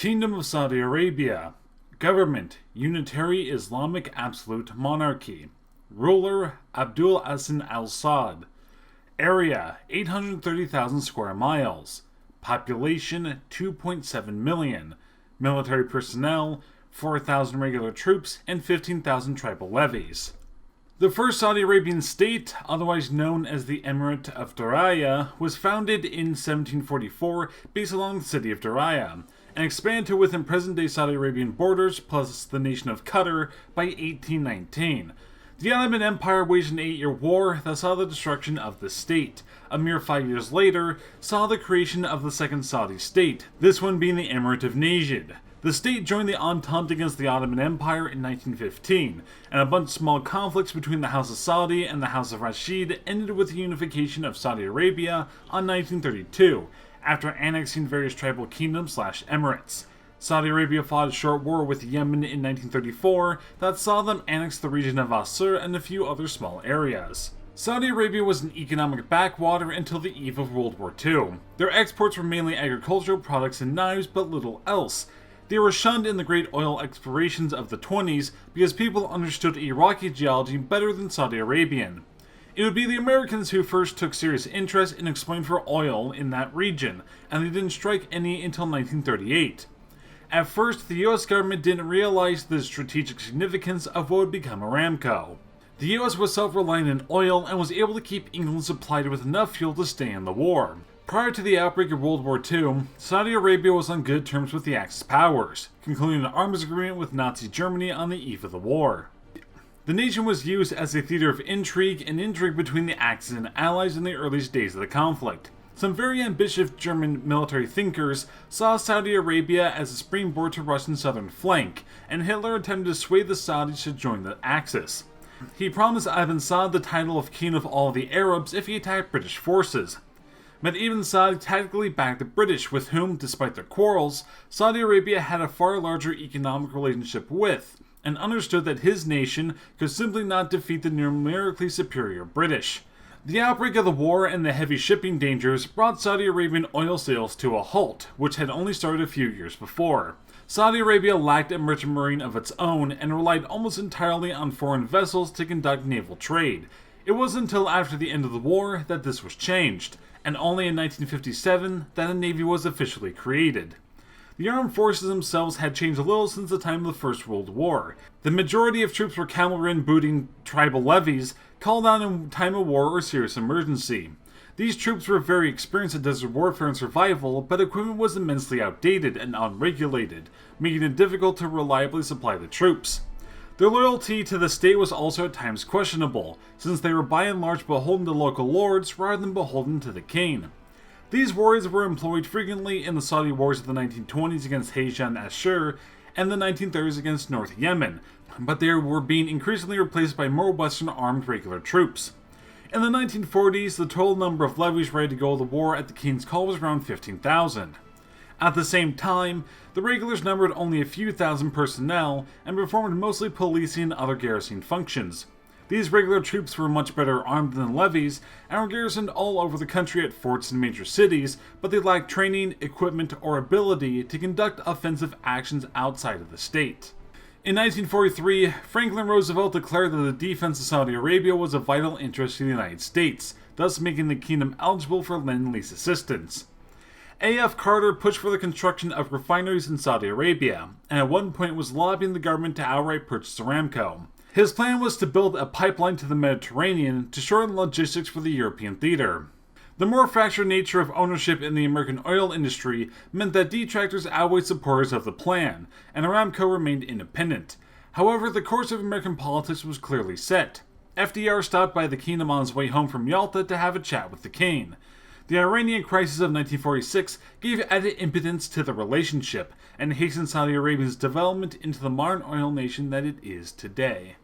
Kingdom of Saudi Arabia. Government: Unitary Islamic Absolute Monarchy. Ruler: Abdul Hassan al-Saud. Area: 830,000 square miles. Population: 2.7 million. Military personnel: 4,000 regular troops and 15,000 tribal levies. The first Saudi Arabian state, otherwise known as the Emirate of Diriyah, was founded in 1744 based along the city of Diriyah, and expanded to within present-day Saudi Arabian borders plus the nation of Qatar by 1819. The Ottoman Empire waged an 8-year war that saw the destruction of the state. A mere 5 years later saw the creation of the second Saudi state, this one being the Emirate of Najd. The state joined the Entente against the Ottoman Empire in 1915, and a bunch of small conflicts between the House of Saudi and the House of Rashid ended with the unification of Saudi Arabia on 1932, after annexing various tribal kingdoms/emirates. Saudi Arabia fought a short war with Yemen in 1934 that saw them annex the region of Asur and a few other small areas. Saudi Arabia was an economic backwater until the eve of World War II. Their exports were mainly agricultural products and knives, but little else. They were shunned in the great oil explorations of the 20s because people understood Iraqi geology better than Saudi Arabian. It would be the Americans who first took serious interest in exploring for oil in that region, and they didn't strike any until 1938. At first, the US government didn't realize the strategic significance of what would become Aramco. The US was self-reliant in oil and was able to keep England supplied with enough fuel to stay in the war. Prior to the outbreak of World War II, Saudi Arabia was on good terms with the Axis powers, concluding an arms agreement with Nazi Germany on the eve of the war. The nation was used as a theater of intrigue between the Axis and allies in the earliest days of the conflict. Some very ambitious German military thinkers saw Saudi Arabia as a springboard to Russia's southern flank, and Hitler attempted to sway the Saudis to join the Axis. He promised Ibn Saud the title of King of all the Arabs if he attacked British forces. But Ibn Saud tactically backed the British, with whom, despite their quarrels, Saudi Arabia had a far larger economic relationship with, and understood that his nation could simply not defeat the numerically superior British. The outbreak of the war and the heavy shipping dangers brought Saudi Arabian oil sales to a halt, which had only started a few years before. Saudi Arabia lacked a merchant marine of its own and relied almost entirely on foreign vessels to conduct naval trade. It wasn't until after the end of the war that this was changed, and only in 1957 that a navy was officially created. The armed forces themselves had changed a little since the time of the First World War. The majority of troops were cavalry booting tribal levies called on in time of war or serious emergency. These troops were very experienced at desert warfare and survival, but equipment was immensely outdated and unregulated, making it difficult to reliably supply the troops. Their loyalty to the state was also at times questionable, since they were by and large beholden to local lords rather than beholden to the king. These warriors were employed frequently in the Saudi wars of the 1920s against Hejaz Ashur and the 1930s against North Yemen, but they were being increasingly replaced by more Western armed regular troops. In the 1940s, the total number of levies ready to go to war at the king's call was around 15,000. At the same time, the regulars numbered only a few thousand personnel and performed mostly policing and other garrison functions. These regular troops were much better armed than the levies and were garrisoned all over the country at forts in major cities, but they lacked training, equipment, or ability to conduct offensive actions outside of the state. In 1943, Franklin Roosevelt declared that the defense of Saudi Arabia was of vital interest to the United States, thus making the kingdom eligible for Lend-Lease assistance. A.F. Carter pushed for the construction of refineries in Saudi Arabia, and at one point was lobbying the government to outright purchase Aramco. His plan was to build a pipeline to the Mediterranean to shorten logistics for the European theater. The more fractured nature of ownership in the American oil industry meant that detractors outweighed supporters of the plan, and Aramco remained independent. However, the course of American politics was clearly set. FDR stopped by the kingdom on his way home from Yalta to have a chat with the king. The Iranian crisis of 1946 gave added impotence to the relationship and hastened Saudi Arabia's development into the modern oil nation that it is today.